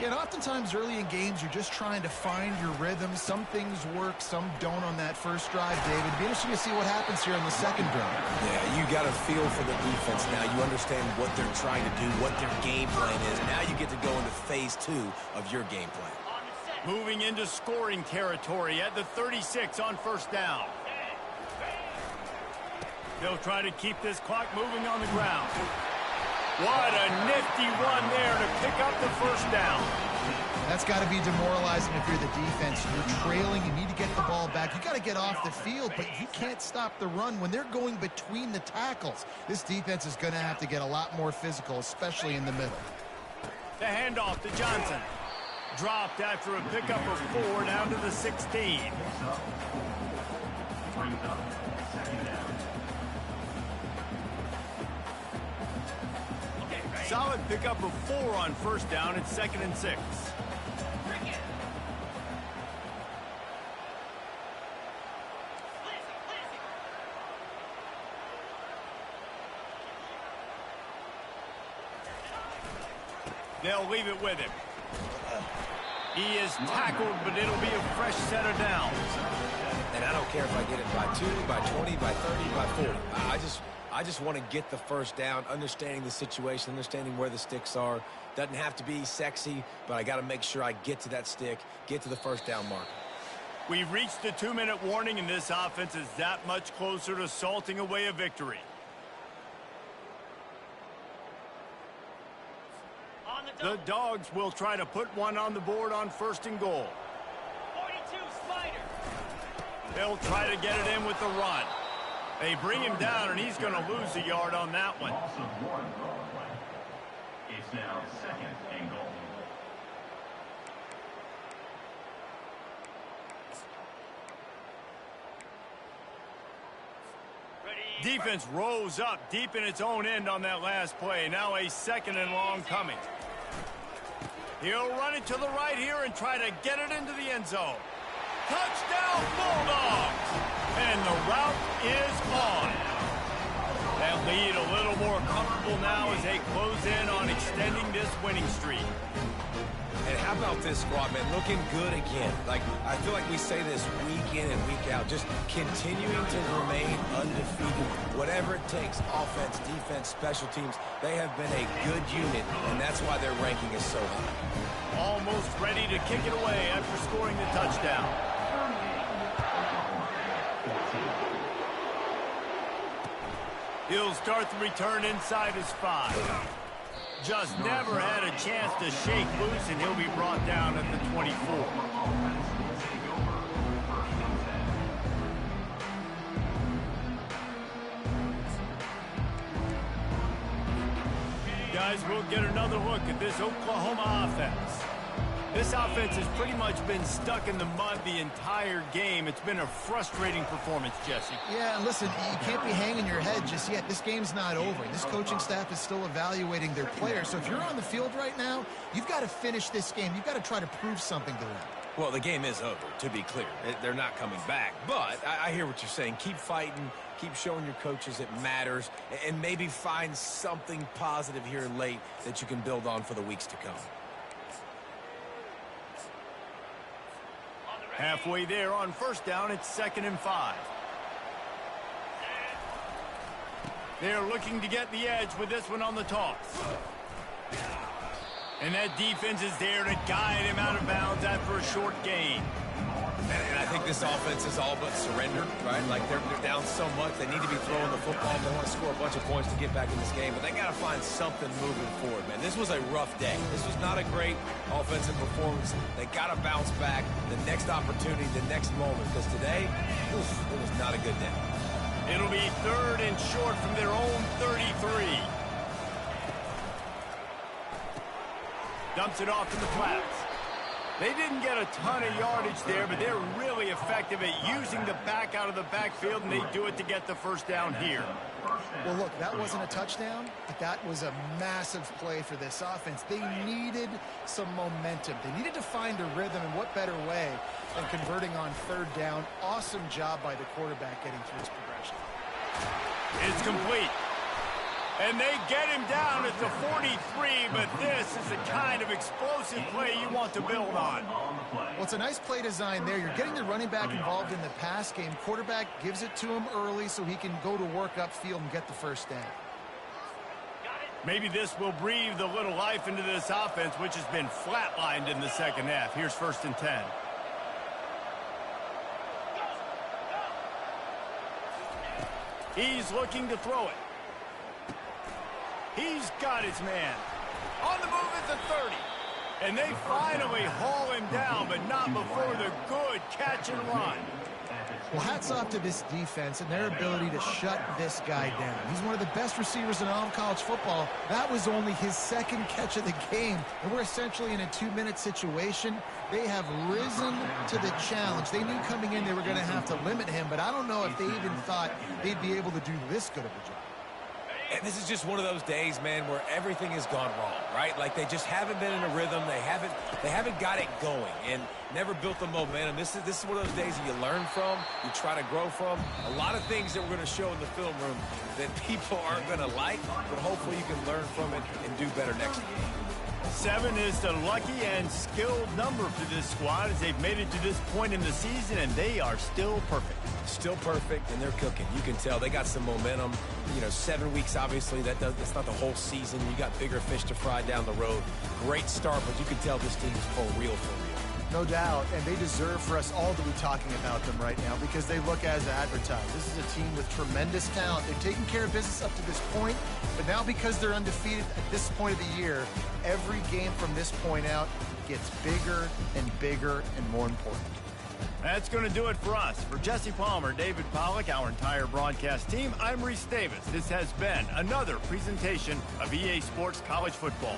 Yeah, and oftentimes early in games, you're just trying to find your rhythm. Some things work, some don't on that first drive, David. It'd be interesting to see what happens here in the second drive. Yeah, you got a feel for the defense now. You understand what they're trying to do, what their game plan is. Now you get to go into phase 2 of your game plan. Moving into scoring territory at the 36 on first down. They'll try to keep this clock moving on the ground. What a nifty run there to pick up the first down. That's got to be demoralizing if you're the defense. You're trailing. You need to get the ball back. You got to get off the field, but you can't stop the run when they're going between the tackles. This defense is going to have to get a lot more physical, especially in the middle. The handoff to Johnson. Dropped after a pickup of 4 down to the 16. Solid pickup of 4 on first down. It's 2nd and 6. They'll leave it with him. He is tackled, but it'll be a fresh set of downs. And I don't care if I get it by 2, by 20, by 30, by 40. I just want to get the first down, understanding the situation, understanding where the sticks are. Doesn't have to be sexy, but I got to make sure I get to that stick, get to the first down mark. We've reached the 2-minute warning, and this offense is that much closer to salting away a victory. The Dogs will try to put one on the board on 1st and goal. 42 Spider. They'll try to get it in with the run. They bring him down, and he's going to lose a yard on that one. It's now 2nd and goal. Defense rose up deep in its own end on that last play. Now a 2nd and long coming. He'll run it to the right here and try to get it into the end zone. Touchdown, Bulldogs! And the route is on. That lead a little more comfortable now as they close in on extending this winning streak. And how about this squad, man? Looking good again. Like, I feel like we say this week in and week out, just continuing to remain undefeated. Whatever it takes, offense, defense, special teams, they have been a good unit, and that's why their ranking is so high. Almost ready to kick it away after scoring the touchdown. He'll start the return inside his 5. Just never had a chance to shake loose, and he'll be brought down at the 24. Guys, we'll get another look at this Oklahoma offense. This offense has pretty much been stuck in the mud the entire game. It's been a frustrating performance, Jesse. Yeah, and listen, you can't be hanging your head just yet. This game's not over. This coaching staff is still evaluating their players. So if you're on the field right now, you've got to finish this game. You've got to try to prove something to them. Well, the game is over, to be clear. They're not coming back. But I hear what you're saying. Keep fighting. Keep showing your coaches it matters. And maybe find something positive here late that you can build on for the weeks to come. Halfway there on first down, it's 2nd and 5. They're looking to get the edge with this one on the toss. And that defense is there to guide him out of bounds after a short gain. And I think this offense is all but surrendered, right? Like, they're down so much. They need to be throwing the football. They want to score a bunch of points to get back in this game. But they got to find something moving forward, man. This was a rough day. This was not a great offensive performance. They got to bounce back the next opportunity, the next moment. Because today, it was not a good day. It'll be 3rd and short from their own 33. Dumps it off to the flats. They didn't get a ton of yardage there, but they're really effective at using the back out of the backfield, and they do it to get the first down here. Well, look, that wasn't a touchdown, but that was a massive play for this offense. They needed some momentum. They needed to find a rhythm, and what better way than converting on 3rd down. Awesome job by the quarterback getting through his progression. It's complete. And they get him down at the 43, but this is the kind of explosive play you want to build on. Well, it's a nice play design there. You're getting the running back involved in the pass game. Quarterback gives it to him early so he can go to work upfield and get the first down. Maybe this will breathe a little life into this offense, which has been flatlined in the second half. Here's 1st and 10. He's looking to throw it. He's got his man. On the move at the 30. And they finally haul him down, but not before the good catch and run. Well, hats off to this defense and their ability to shut this guy down. He's one of the best receivers in all of college football. That was only his 2nd catch of the game, and we're essentially in a 2-minute situation. They have risen to the challenge. They knew coming in they were going to have to limit him, but I don't know if they even thought they'd be able to do this good of a job. And this is just one of those days, man, where everything has gone wrong, right? Like they just haven't been in a rhythm. They haven't got it going and never built the momentum. This is one of those days that you learn from, you try to grow from. A lot of things that we're going to show in the film room that people aren't going to like, but hopefully you can learn from it and do better next game. 7 is the lucky and skilled number for this squad as they've made it to this point in the season, and they are still perfect. Still perfect, and they're cooking. You can tell they got some momentum. 7 weeks, obviously, that's not the whole season. You got bigger fish to fry down the road. Great start, but you can tell this team is for real. No doubt, and they deserve for us all to be talking about them right now because they look as advertised. This is a team with tremendous talent. They've taken care of business up to this point, but now because they're undefeated at this point of the year, every game from this point out gets bigger and bigger and more important. That's going to do it for us. For Jesse Palmer, David Pollack, our entire broadcast team, I'm Reese Davis. This has been another presentation of EA Sports College Football.